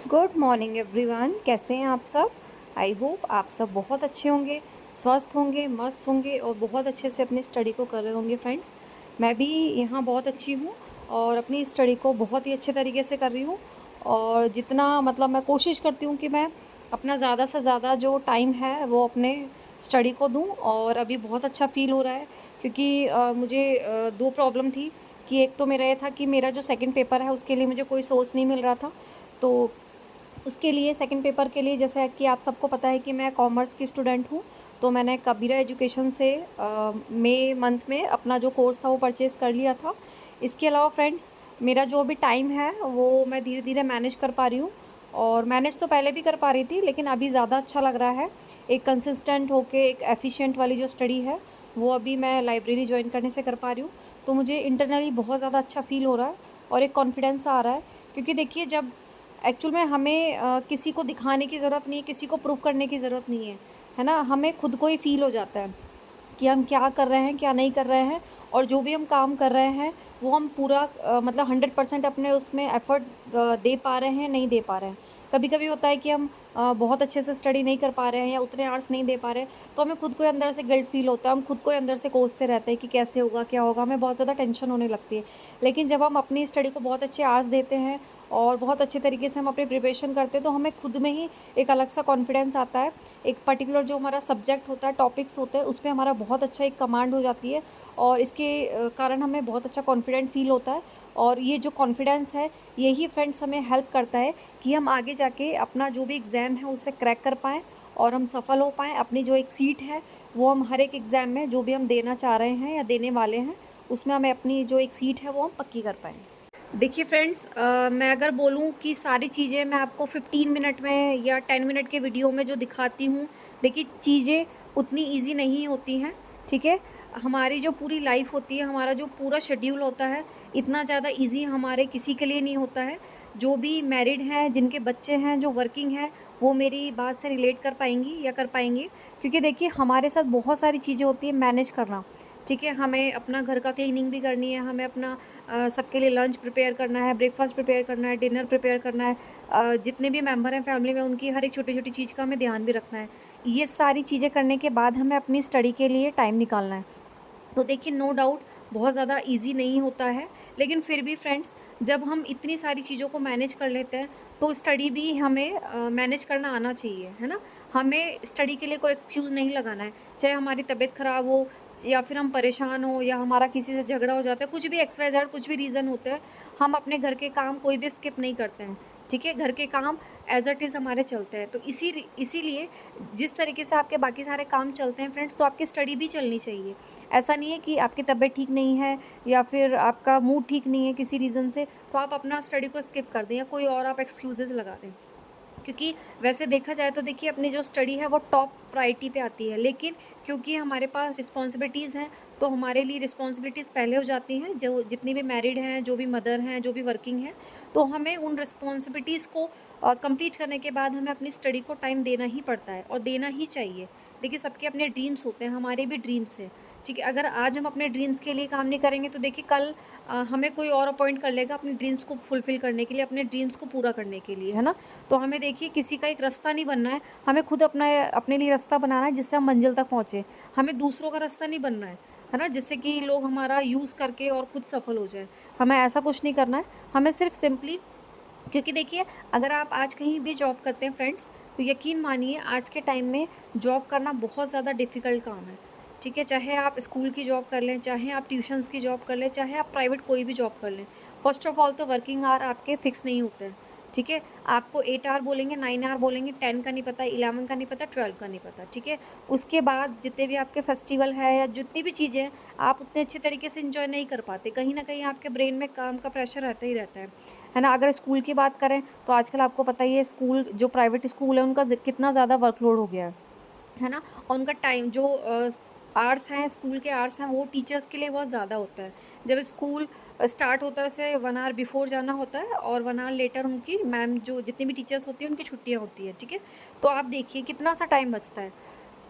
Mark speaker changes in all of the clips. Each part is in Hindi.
Speaker 1: गुड मॉर्निंग एवरीवन, कैसे हैं आप सब। आई होप आप सब बहुत अच्छे होंगे, स्वस्थ होंगे, मस्त होंगे और बहुत अच्छे से अपनी स्टडी को कर रहे होंगे फ्रेंड्स। मैं भी यहाँ बहुत अच्छी हूँ और अपनी स्टडी को बहुत ही अच्छे तरीके से कर रही हूँ। और जितना मतलब मैं कोशिश करती हूँ कि मैं अपना ज़्यादा से ज़्यादा जो टाइम है वो अपने स्टडी को दूँ। और अभी बहुत अच्छा फ़ील हो रहा है क्योंकि मुझे दो प्रॉब्लम थी कि एक तो मेरा ये था कि मेरा जो सेकंड पेपर है उसके लिए मुझे कोई सोर्स नहीं मिल रहा था। तो उसके लिए सेकंड पेपर के लिए, जैसे कि आप सबको पता है कि मैं कॉमर्स की स्टूडेंट हूँ, तो मैंने कबीरा एजुकेशन से मई मंथ में अपना जो कोर्स था वो परचेज़ कर लिया था। इसके अलावा फ्रेंड्स, मेरा जो भी टाइम है वो मैं धीरे धीरे मैनेज कर पा रही हूँ। और मैनेज तो पहले भी कर पा रही थी, लेकिन अभी ज़्यादा अच्छा लग रहा है। एक कंसिस्टेंट होके एक एफिशिएंट वाली जो स्टडी है वो अभी मैं लाइब्रेरी ज्वाइन करने से कर पा रही हूँ। तो मुझे इंटरनली बहुत ज़्यादा अच्छा फ़ील हो रहा है और एक कॉन्फिडेंस आ रहा है। क्योंकि देखिए, जब एक्चुअल में हमें किसी को दिखाने की ज़रूरत नहीं है, किसी को प्रूफ करने की ज़रूरत नहीं है ना। हमें खुद को ही फ़ील हो जाता है कि हम क्या कर रहे हैं, क्या नहीं कर रहे हैं। और जो भी हम काम कर रहे हैं वो हम पूरा मतलब 100% अपने उसमें एफ़र्ट दे पा रहे हैं, नहीं दे पा रहे हैं। कभी-कभी होता है कि हम बहुत अच्छे से स्टडी नहीं कर पा रहे हैं या उतने आवर्स नहीं दे पा रहे हैं, तो हमें खुद को ही अंदर से गिल्ट फ़ील होता है। हम खुद को ही अंदर से कोसते रहते हैं कि कैसे होगा, क्या होगा, हमें बहुत ज़्यादा टेंशन होने लगती है। लेकिन जब हम अपनी स्टडी को बहुत अच्छे आवर्स देते हैं और बहुत अच्छे तरीके से हम अपनी प्रिपरेशन करते हैं, तो हमें खुद में ही एक अलग सा कॉन्फिडेंस आता है। एक पर्टिकुलर जो हमारा सब्जेक्ट होता है, टॉपिक्स होते हैं, उसमें हमारा बहुत अच्छा एक कमांड हो जाती है और इसके कारण हमें बहुत अच्छा कॉन्फिडेंट फ़ील होता है। और ये जो कॉन्फिडेंस है, यही फ्रेंड्स हमें हेल्प करता है कि हम आगे जाके अपना जो भी एग्ज़ाम है उसे क्रैक कर पाएँ और हम सफल हो पाएँ। अपनी जो एक सीट है वो हम हर एक एग्ज़ाम में जो भी हम देना चाह रहे हैं या देने वाले हैं, उसमें हमें अपनी जो एक सीट है वो हम पक्की कर पाएँ। देखिए फ्रेंड्स, मैं अगर बोलूँ कि सारी चीज़ें मैं आपको 15 मिनट में या 10 मिनट के वीडियो में जो दिखाती हूँ, देखिए चीज़ें उतनी ईज़ी नहीं होती हैं, ठीक है? हमारी जो पूरी लाइफ़ होती है, हमारा जो पूरा शेड्यूल होता है, इतना ज़्यादा ईज़ी हमारे किसी के लिए नहीं होता है। जो भी मैरिड हैं, जिनके बच्चे हैं, जो वर्किंग हैं, वो मेरी बात से रिलेट कर पाएँगी या कर पाएँगे। क्योंकि देखिए, हमारे साथ बहुत सारी चीज़ें होती हैं मैनेज करना, ठीक है? हमें अपना घर का क्लीनिंग भी करनी है, हमें अपना सबके लिए लंच प्रिपेयर करना है, ब्रेकफ़ास्ट प्रिपेयर करना है, डिनर प्रिपेयर करना है। जितने भी मेंबर हैं फैमिली में, उनकी हर एक छोटी-छोटी चीज़ का हमें ध्यान भी रखना है। ये सारी चीज़ें करने के बाद हमें अपनी स्टडी के लिए टाइम निकालना है। तो देखिए, नो डाउट बहुत ज़्यादा ईज़ी नहीं होता है, लेकिन फिर भी फ्रेंड्स, जब हम इतनी सारी चीज़ों को मैनेज कर लेते हैं, तो स्टडी भी हमें मैनेज करना आना चाहिए, है ना? हमें स्टडी के लिए कोई एक्सक्यूज़ नहीं लगाना है, चाहे हमारी तबीयत ख़राब हो या फिर हम परेशान हो या हमारा किसी से झगड़ा हो जाता है, कुछ भी एक्स वाई ज़ेड कुछ भी रीज़न होते हैं, हम अपने घर के काम कोई भी स्किप नहीं करते हैं, ठीक है? घर के काम एज़ इट इज़ हमारे चलते हैं। तो इसीलिए जिस तरीके से आपके बाकी सारे काम चलते हैं फ्रेंड्स, तो आपकी स्टडी भी चलनी चाहिए। ऐसा नहीं है कि आपकी तबीयत ठीक नहीं है या फिर आपका मूड ठीक नहीं है किसी रीज़न से, तो आप अपना स्टडी को स्किप कर दें या कोई और आप एक्सक्यूज़ेज़ लगा दें। क्योंकि वैसे देखा जाए तो देखिए, अपनी जो स्टडी है वो टॉप प्रायोरिटी पे आती है, लेकिन क्योंकि हमारे पास रिस्पॉन्सिबिलिटीज़ हैं, तो हमारे लिए रिस्पॉन्सिबिलिटीज़ पहले हो जाती हैं। जो जितनी भी मैरिड हैं, जो भी मदर हैं, जो भी वर्किंग हैं, तो हमें उन रिस्पॉन्सिबिलिटीज़ को कंप्लीट करने के बाद हमें अपनी स्टडी को टाइम देना ही पड़ता है और देना ही चाहिए। देखिए, सबके अपने ड्रीम्स होते हैं, हमारे भी ड्रीम्स हैं, ठीक है? अगर आज हम अपने ड्रीम्स के लिए काम नहीं करेंगे, तो देखिए कल हमें कोई और अपॉइंट कर लेगा अपने ड्रीम्स को फुलफ़िल करने के लिए, अपने ड्रीम्स को पूरा करने के लिए, है ना? तो हमें देखिए, किसी का एक रास्ता नहीं बनना है, हमें खुद अपना अपने लिए रास्ता बनाना है जिससे हम मंज़िल तक पहुँचे। हमें दूसरों का रास्ता नहीं बनना है ना? जिससे कि लोग हमारा यूज़ करके और खुद सफल हो जाएँ। हमें ऐसा कुछ नहीं करना है, हमें सिर्फ़ सिंपली, क्योंकि देखिए, अगर आप आज कहीं भी जॉब करते हैं फ्रेंड्स, तो यकीन मानिए आज के टाइम में जॉब करना बहुत ज़्यादा डिफ़िकल्ट काम है, ठीक है? चाहे आप स्कूल की जॉब कर लें, चाहे आप ट्यूशन्स की जॉब कर लें, चाहे आप प्राइवेट कोई भी जॉब कर लें। फ़र्स्ट ऑफ़ ऑल तो वर्किंग आवर आपके फ़िक्स नहीं होते हैं, ठीक है? आपको 8 आवर बोलेंगे, 9 आवर बोलेंगे, 10 का नहीं पता, 11 का नहीं पता, 12 का नहीं पता, ठीक है? उसके बाद जितने भी आपके फेस्टिवल है या जितनी भी चीज़ें हैं, आप उतने अच्छे तरीके से एन्जॉय नहीं कर पाते। कहीं न कहीं आपके ब्रेन में काम का प्रेशर रहता ही रहता है ना? अगर स्कूल की बात करें, तो आजकल आपको पता ही है, स्कूल जो प्राइवेट स्कूल है उनका कितना ज़्यादा वर्कलोड हो गया है ना? और उनका टाइम जो आवर्स हैं, स्कूल के आवर्स हैं, वो टीचर्स के लिए बहुत ज़्यादा होता है। जब स्कूल स्टार्ट होता है, उससे 1 आवर बिफ़ोर जाना होता है और 1 आवर लेटर उनकी मैम जो जितनी भी टीचर्स होती हैं उनकी छुट्टियाँ होती हैं, ठीक है? तो आप देखिए कितना सा टाइम बचता है।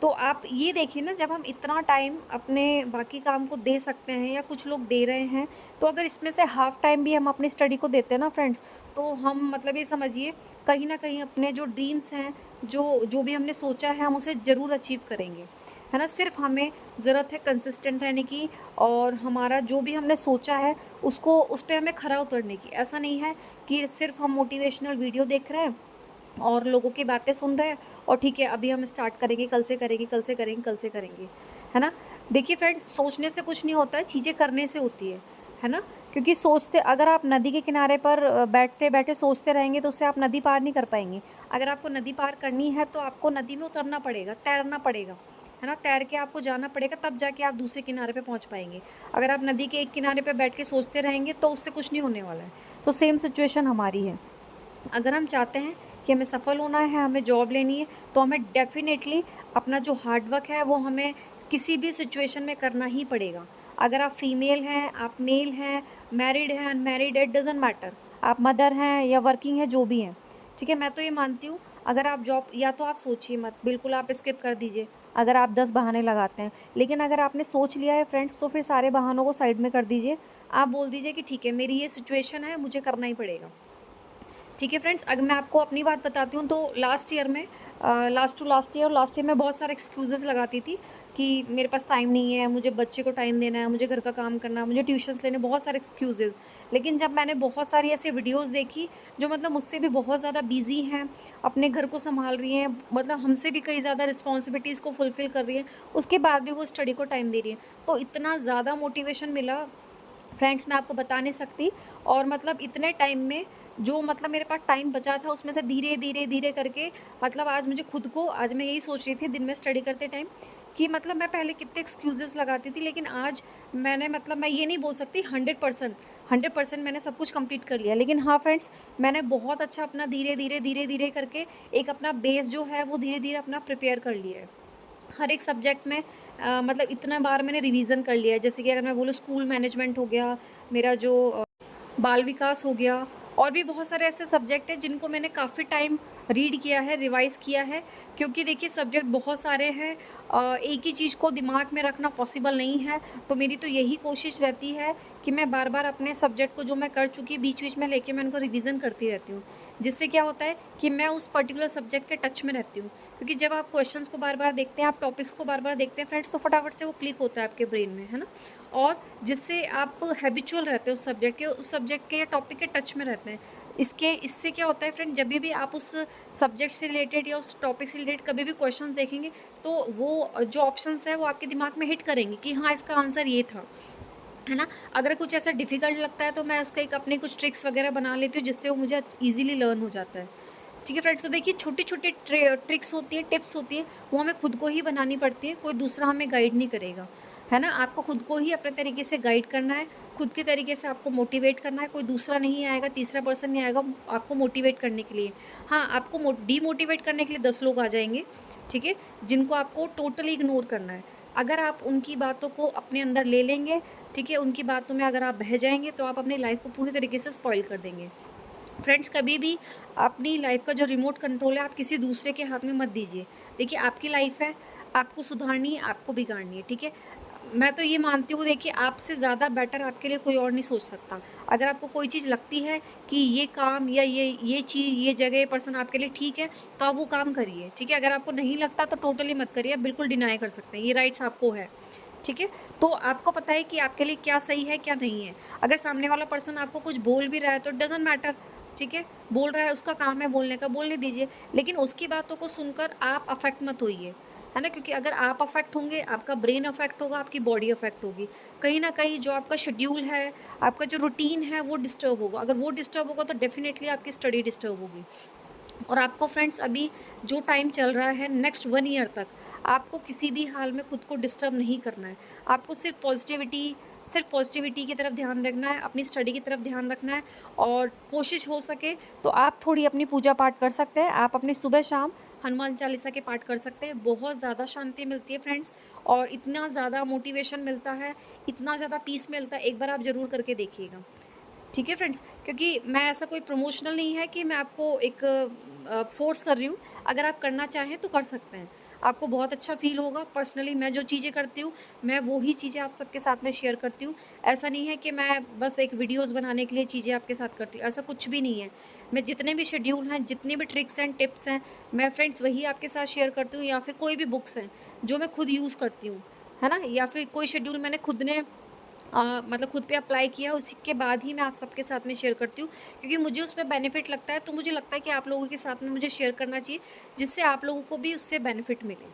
Speaker 1: तो आप ये देखिए ना, जब हम इतना टाइम अपने बाकी काम को दे सकते हैं या कुछ लोग दे रहे हैं, तो अगर इसमें से हाफ़ टाइम भी हम अपनी स्टडी को देते हैं ना फ्रेंड्स, तो हम मतलब ये समझिए कहीं न कहीं अपने जो ड्रीम्स हैं, जो जो भी हमने सोचा है, हम उसे ज़रूर अचीव करेंगे। है ना? सिर्फ़ हमें ज़रूरत है कंसिस्टेंट रहने की, और हमारा जो भी हमने सोचा है उसको उस पे हमें खरा उतरने की। ऐसा नहीं है कि सिर्फ़ हम मोटिवेशनल वीडियो देख रहे हैं और लोगों की बातें सुन रहे हैं और ठीक है अभी हम स्टार्ट करेंगे, कल से करेंगे, कल से करेंगे, कल से करेंगे, है ना? देखिए फ्रेंड्स, सोचने से कुछ नहीं होता है, चीज़ें करने से होती है ना? क्योंकि सोचते अगर आप नदी के किनारे पर बैठे-बैठे सोचते रहेंगे तो उससे आप नदी पार नहीं कर पाएँगे। अगर आपको नदी पार करनी है तो आपको नदी में उतरना पड़ेगा, तैरना पड़ेगा, है ना? तैर के आपको जाना पड़ेगा, तब जाके आप दूसरे किनारे पे पहुँच पाएँगे। अगर आप नदी के एक किनारे पे बैठ के सोचते रहेंगे तो उससे कुछ नहीं होने वाला है। तो सेम सिचुएशन हमारी है। अगर हम चाहते हैं कि हमें सफल होना है, हमें जॉब लेनी है, तो हमें डेफ़िनेटली अपना जो हार्ड वर्क है वो हमें किसी भी सिचुएशन में करना ही पड़ेगा। अगर आप फीमेल हैं, आप मेल हैं, मैरिड हैं, अनमैरिड, इट डज़न्ट मैटर। आप मदर हैं या वर्किंग हैं, जो भी हैं, ठीक है? मैं तो ये मानती हूँ, अगर आप जॉब, या तो आप सोचिए मत, बिल्कुल आप स्किप कर दीजिए, अगर आप 10 बहाने लगाते हैं। लेकिन अगर आपने सोच लिया है फ्रेंड्स, तो फिर सारे बहानों को साइड में कर दीजिए। आप बोल दीजिए कि ठीक है, मेरी ये सिचुएशन है, मुझे करना ही पड़ेगा। ठीक है फ्रेंड्स, अगर मैं आपको अपनी बात बताती हूँ, तो लास्ट ईयर में लास्ट ईयर में बहुत सारे एक्सक्यूज़ेज़ लगाती थी कि मेरे पास टाइम नहीं है, मुझे बच्चे को टाइम देना है, मुझे घर का काम करना है, मुझे ट्यूशन्स लेने, बहुत सारे एक्सक्यूज़ेज़। लेकिन जब मैंने बहुत सारी ऐसी वीडियोज़ देखी जो मतलब मुझसे भी बहुत ज़्यादा बिज़ी हैं, अपने घर को सँभाल रही हैं, मतलब हमसे भी कई ज़्यादा रिस्पॉन्सिबिलिटीज़ को फुलफ़िल कर रही हैं, उसके बाद भी वो स्टडी को टाइम दे रही हैं। तो इतना ज़्यादा मोटिवेशन मिला फ्रेंड्स, मैं आपको बता नहीं सकती। और मतलब इतने टाइम में जो मतलब मेरे पास टाइम बचा था उसमें से धीरे धीरे धीरे करके, मतलब आज मुझे खुद को, आज मैं यही सोच रही थी दिन में स्टडी करते टाइम कि मतलब मैं पहले कितने एक्सक्यूजेस लगाती थी, लेकिन आज मैंने, मतलब मैं ये नहीं बोल सकती 100% मैंने सब कुछ कंप्लीट कर लिया। लेकिन हाँ फ्रेंड्स, मैंने बहुत अच्छा अपना धीरे धीरे करके एक अपना बेस जो है वो धीरे धीरे अपना प्रिपेयर कर लिया है। हर एक सब्जेक्ट में मतलब इतना बार मैंने रिवीजन कर लिया है। जैसे कि अगर मैं बोलूँ, स्कूल मैनेजमेंट हो गया, मेरा जो बाल विकास हो गया, और भी बहुत सारे ऐसे सब्जेक्ट हैं जिनको मैंने काफ़ी टाइम रीड किया है, रिवाइज़ किया है। क्योंकि देखिए सब्जेक्ट बहुत सारे हैं, एक ही चीज़ को दिमाग में रखना पॉसिबल नहीं है। तो मेरी तो यही कोशिश रहती है कि मैं बार-बार अपने सब्जेक्ट को, जो मैं कर चुकी, बीच-बीच में लेके मैं उनको रिवीज़न करती रहती हूँ। जिससे क्या होता है कि मैं उस पर्टिकुलर सब्जेक्ट के टच में रहती हूँ। क्योंकि जब आप क्वेश्चंस को बार-बार देखते हैं, आप टॉपिक्स को बार-बार देखते हैं फ्रेंड्स, तो फटाफट से वो क्लिक होता है आपके ब्रेन में, है ना? और जिससे आप हैबिचुअल रहते हो उस सब्जेक्ट के या टॉपिक के टच में रहते हैं। इससे क्या होता है फ्रेंड, जब भी आप उस सब्जेक्ट से रिलेटेड या उस टॉपिक से रिलेटेड कभी भी क्वेश्चंस देखेंगे, तो वो जो ऑप्शंस है वो आपके दिमाग में हिट करेंगे कि हाँ, इसका आंसर ये था, है ना? अगर कुछ ऐसा डिफ़िकल्ट लगता है तो मैं उसका एक अपने कुछ ट्रिक्स वगैरह बना लेती हूँ, जिससे वो मुझे ईज़िली लर्न हो जाता है। ठीक है फ्रेंड्स, तो देखिए छोटी-छोटी ट्रिक्स होती हैं, टिप्स होती हैं, वो हमें खुद को ही बनानी पड़ती हैं, कोई दूसरा हमें गाइड नहीं करेगा, है ना? आपको खुद को ही अपने तरीके से गाइड करना है, खुद के तरीके से आपको मोटिवेट करना है, कोई दूसरा नहीं आएगा, तीसरा पर्सन नहीं आएगा आपको मोटिवेट करने के लिए। हाँ, आपको डीमोटिवेट करने के लिए 10 लोग आ जाएँगे, ठीक है? जिनको आपको टोटली इग्नोर करना है। अगर आप उनकी बातों को अपने अंदर ले लेंगे, ठीक है? उनकी बातों में अगर आप बह जाएँगे, तो आप अपनी लाइफ़ को पूरी तरीके से स्पॉइल कर देंगे। फ्रेंड्स, कभी भी अपनी लाइफ का जो रिमोट कंट्रोल है, आप किसी दूसरे के हाथ में मत दीजिए। देखिए आपकी लाइफ है, आपको सुधारनी है, आपको बिगाड़नी है, ठीक है? मैं तो ये मानती हूँ, देखिए आपसे ज़्यादा बेटर आपके लिए कोई और नहीं सोच सकता। अगर आपको कोई चीज़ लगती है कि ये काम या ये चीज़, ये जगह, ये पर्सन आपके लिए ठीक है, तो आप वो काम करिए, ठीक है? अगर आपको नहीं लगता तो टोटली मत करिए, आप बिल्कुल डिनाई कर सकते हैं, ये राइट्स आपको है, ठीक है? तो आपको पता है कि आपके लिए क्या सही है, क्या नहीं है। अगर सामने वाला पर्सन आपको कुछ बोल भी रहा है तो इट डज़न्ट मैटर, ठीक है? बोल रहा है, उसका काम है बोलने का, बोलने दीजिए। लेकिन उसकी बातों को सुनकर आप अफ़ेक्ट मत होइए, है ना? क्योंकि अगर आप अफ़ेक्ट होंगे, आपका ब्रेन अफ़ेक्ट होगा, आपकी बॉडी अफ़ेक्ट होगी। कहीं न कहीं जो आपका शेड्यूल है, आपका जो रूटीन है, वो डिस्टर्ब होगा। अगर वो डिस्टर्ब होगा तो डेफ़िनिटली आपकी स्टडी डिस्टर्ब होगी। और आपको फ्रेंड्स, अभी जो टाइम चल रहा है नेक्स्ट 1 ईयर तक, आपको किसी भी हाल में खुद को डिस्टर्ब नहीं करना है। आपको सिर्फ पॉजिटिविटी की तरफ ध्यान रखना है, अपनी स्टडी की तरफ ध्यान रखना है। और कोशिश हो सके तो आप थोड़ी अपनी पूजा पाठ कर सकते हैं। आप अपनी सुबह शाम हनुमान चालीसा के पाठ कर सकते हैं। बहुत ज़्यादा शांति मिलती है फ्रेंड्स, और इतना ज़्यादा मोटिवेशन मिलता है, इतना ज़्यादा पीस मिलता है, एक बार आप ज़रूर करके देखिएगा। ठीक है फ्रेंड्स, क्योंकि मैं ऐसा कोई प्रमोशनल नहीं है कि मैं आपको एक फ़ोर्स कर रही हूँ। अगर आप करना चाहें तो कर सकते हैं। आपको बहुत अच्छा फ़ील होगा। पर्सनली मैं जो चीज़ें करती हूँ, मैं वो ही चीज़ें आप सबके साथ में शेयर करती हूँ। ऐसा नहीं है कि मैं बस एक वीडियोज़ बनाने के लिए चीज़ें आपके साथ करती हूँ, ऐसा कुछ भी नहीं है। मैं जितने भी शेड्यूल हैं, जितनी भी ट्रिक्स एंड टिप्स हैं, मैं फ्रेंड्स वही आपके साथ शेयर करती हूँ, या फिर कोई भी बुक्स हैं, जो मैं खुद यूज़ करती हूँ, है ना? या फिर कोई शेड्यूल मैंने खुद ने मतलब खुद पे अप्लाई किया, उसी के बाद ही मैं आप सबके साथ में शेयर करती हूँ, क्योंकि मुझे उसमें बेनिफिट लगता है, तो मुझे लगता है कि आप लोगों के साथ में मुझे शेयर करना चाहिए, जिससे आप लोगों को भी उससे बेनिफिट मिले।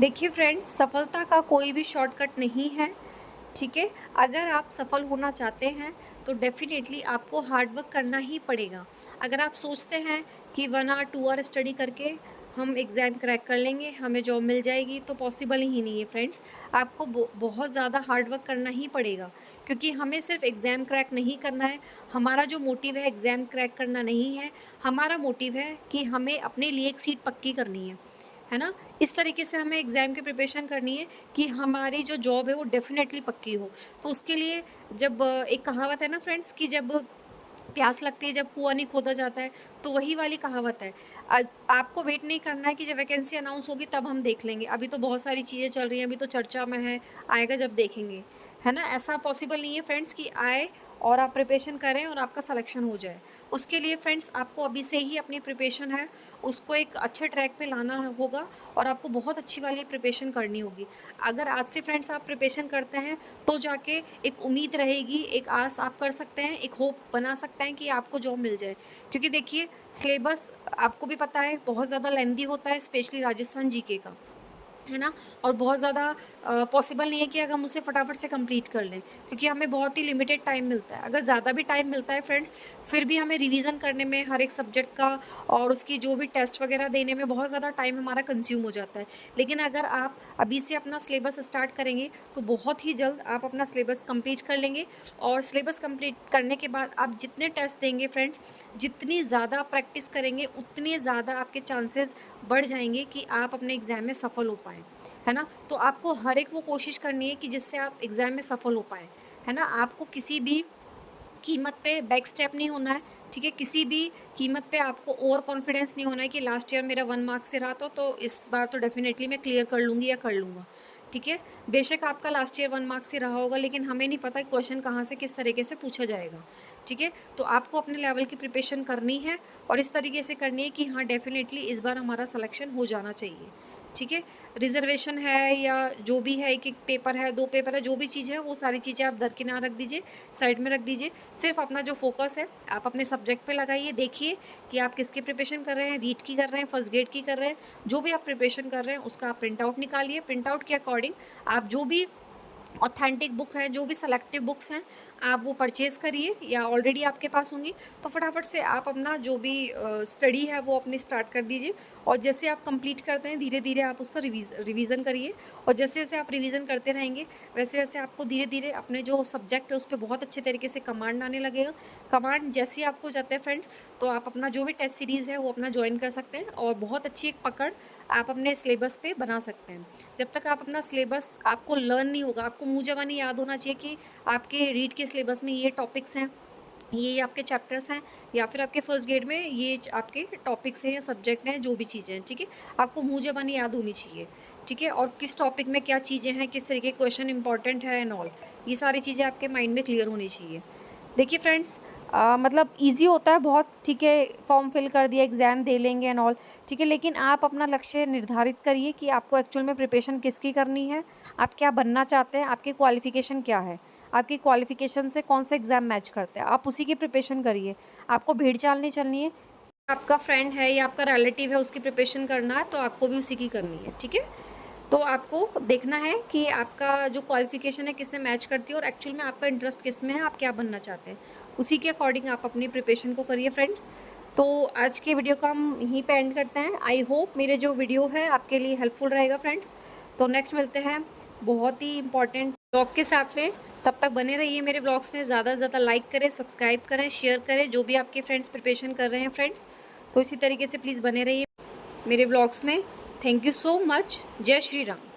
Speaker 1: देखिए फ्रेंड्स, सफलता का कोई भी शॉर्टकट नहीं है, ठीक है? अगर आप सफल होना चाहते हैं, तो डेफ़िनेटली आपको हार्ड वर्क करना ही पड़ेगा। अगर आप सोचते हैं कि 1 आवर 2 आवर स्टडी करके हम एग्ज़ाम क्रैक कर लेंगे, हमें जॉब मिल जाएगी, तो पॉसिबल ही नहीं है फ्रेंड्स। आपको बहुत ज़्यादा हार्ड वर्क करना ही पड़ेगा, क्योंकि हमें सिर्फ़ एग्ज़ाम क्रैक नहीं करना है। हमारा जो मोटिव है एग्ज़ाम क्रैक करना नहीं है, हमारा मोटिव है कि हमें अपने लिए एक सीट पक्की करनी है ना? इस तरीके से हमें एग्ज़ाम की प्रिपरेशन करनी है कि हमारी जो जॉब है वो डेफ़िनेटली पक्की हो। तो उसके लिए जब एक कहावत है ना फ्रेंड्स, कि जब प्यास लगती है, जब कुआँ नहीं खोदा जाता है, तो वही वाली कहावत है। आपको वेट नहीं करना है कि जब वैकेंसी अनाउंस होगी तब हम देख लेंगे। अभी तो बहुत सारी चीज़ें चल रही हैं, अभी तो चर्चा में है, आएगा जब देखेंगे, है ना? ऐसा पॉसिबल नहीं है फ्रेंड्स कि आए और आप प्रिपरेशन करें और आपका सिलेक्शन हो जाए। उसके लिए फ्रेंड्स आपको अभी से ही अपनी प्रिपरेशन है, उसको एक अच्छे ट्रैक पे लाना होगा, और आपको बहुत अच्छी वाली प्रिपरेशन करनी होगी। अगर आज से फ्रेंड्स आप प्रिपरेशन करते हैं, तो जाके एक उम्मीद रहेगी, एक आस आप कर सकते हैं, एक होप बना सकते हैं कि आपको जॉब मिल जाए। क्योंकि देखिए, सिलेबस आपको भी पता है बहुत ज़्यादा लेंदी होता है, स्पेशली राजस्थान जीके का, है ना? और बहुत ज़्यादा पॉसिबल नहीं है कि अगर हम उसे फटाफट से कंप्लीट कर लें, क्योंकि हमें बहुत ही लिमिटेड टाइम मिलता है। अगर ज़्यादा भी टाइम मिलता है फ्रेंड्स, फिर भी हमें रिवीजन करने में हर एक सब्जेक्ट का और उसकी जो भी टेस्ट वगैरह देने में बहुत ज़्यादा टाइम हमारा कंज्यूम हो जाता है। लेकिन अगर आप अभी से अपना सिलेबस स्टार्ट करेंगे, तो बहुत ही जल्द आप अपना सिलेबस कंप्लीट कर लेंगे, और सिलेबस कंप्लीट करने के बाद आप जितने टेस्ट देंगे फ्रेंड्स, जितनी ज़्यादा प्रैक्टिस करेंगे, उतने ज़्यादा आपके चांसेस बढ़ जाएँगे कि आप अपने एग्ज़ाम में सफल हो पाएँ, है ना? तो आपको हर एक वो कोशिश करनी है कि जिससे आप एग्ज़ाम में सफल हो पाएँ, है ना? आपको किसी भी कीमत पे बैक स्टेप नहीं होना है, ठीक है? किसी भी कीमत पे आपको ओवर कॉन्फिडेंस नहीं होना है कि लास्ट ईयर मेरा 1 मार्क्स से रहा था, तो इस बार तो डेफ़िनेटली मैं क्लियर कर लूँगी या कर लूँगा, ठीक है? बेशक आपका लास्ट ईयर 1 मार्क्स से रहा होगा, लेकिन हमें नहीं पता क्वेश्चन कहाँ से किस तरीके से पूछा जाएगा, ठीक है? तो आपको अपने लेवल की प्रिपरेशन करनी है, और इस तरीके से करनी है कि हाँ, डेफ़िनेटली इस बार हमारा सिलेक्शन हो जाना चाहिए, ठीक है? रिज़र्वेशन है या जो भी है, 1-1 पेपर है, 2 पेपर है, जो भी चीज़ है, वो सारी चीज़ें आप दरकिनार रख दीजिए, साइड में रख दीजिए। सिर्फ़ अपना जो फ़ोकस है, आप अपने सब्जेक्ट पे लगाइए। देखिए कि आप किसकी प्रिपरेशन कर रहे हैं, रीट की कर रहे हैं, फर्स्ट ग्रेड की कर रहे हैं। जो भी आप प्रिपरेशन कर रहे हैं, उसका आप प्रिंट आउट निकालिए। प्रिंट आउट के अकॉर्डिंग आप जो भी ऑथेंटिक बुक है, जो भी सेलेक्टिव बुक्स हैं, आप वो परचेज़ करिए, या ऑलरेडी आपके पास होंगी, तो फटाफट से आप अपना जो भी स्टडी है वो अपनी स्टार्ट कर दीजिए। और जैसे आप कंप्लीट करते हैं, धीरे-धीरे आप उसका रिवीज़न करिए, और जैसे-जैसे आप रिवीज़न करते रहेंगे, वैसे-वैसे आपको धीरे-धीरे अपने जो सब्जेक्ट है उस पे बहुत अच्छे तरीके से कमांड आने लगेगा। कमांड जैसे ही आपको जाता है फ्रेंड्स, तो आप अपना जो भी टेस्ट सीरीज़ है वो अपना जॉइन कर सकते हैं, और बहुत अच्छी एक पकड़ आप अपने सिलेबस पे बना सकते हैं। जब तक आप अपना सिलेबस आपको लर्न नहीं होगा, आपको मुँह ज़बानी याद होना चाहिए कि आपके रीड के सिलेबस में ये टॉपिक्स हैं, ये आपके चैप्टर्स हैं, या फिर आपके फर्स्ट ग्रेड में ये आपके टॉपिक्स हैं या सब्जेक्ट हैं, जो भी चीज़ें हैं, ठीक है? आपको मुँह ज़बानी याद होनी चाहिए, ठीक है? और किस टॉपिक में क्या चीज़ें हैं, किस तरीके के क्वेश्चन इंपॉर्टेंट है एंड ऑल, ये सारी चीज़ें आपके माइंड में क्लियर होनी चाहिए। देखिए फ्रेंड्स, मतलब ईज़ी होता है बहुत, ठीक है? फॉर्म फिल कर दिया, एग्ज़ाम दे लेंगे एंड ऑल, ठीक है? लेकिन आप अपना लक्ष्य निर्धारित करिए कि आपको एक्चुअल में प्रिपरेशन किसकी करनी है, आप क्या बनना चाहते हैं, आपकी क्वालिफ़िकेशन क्या है, आपकी क्वालिफ़िकेशन से कौन से एग्ज़ाम मैच करते हैं, आप उसी की प्रिपरेशन करिए। आपको भेड़-चाल नहीं चलनी है, आपका फ्रेंड है या आपका रिलेटिव है उसकी प्रिपरेशन करना है, तो आपको भी उसी की करनी है, ठीक है? तो आपको देखना है कि आपका जो क्वालिफ़िकेशन है किससे मैच करती है, और एक्चुअल में आपका इंटरेस्ट किस में है, आप क्या बनना चाहते हैं। उसी के अकॉर्डिंग आप अपनी प्रिपरेशन को करिए फ्रेंड्स। तो आज के वीडियो को हम यहीं पे एंड करते हैं। आई होप मेरे जो वीडियो है आपके लिए हेल्पफुल रहेगा फ्रेंड्स। तो नेक्स्ट मिलते हैं बहुत ही इम्पोर्टेंट ब्लॉग के साथ में। तब तक बने रहिए मेरे व्लॉग्स में, ज़्यादा से ज़्यादा लाइक करें, सब्सक्राइब करें, शेयर करें, जो भी आपके फ्रेंड्स प्रिपरेशन कर रहे हैं फ्रेंड्स, तो इसी तरीके से प्लीज़ बने रहिए मेरे व्लॉग्स में। Thank you so much. जय श्री राम।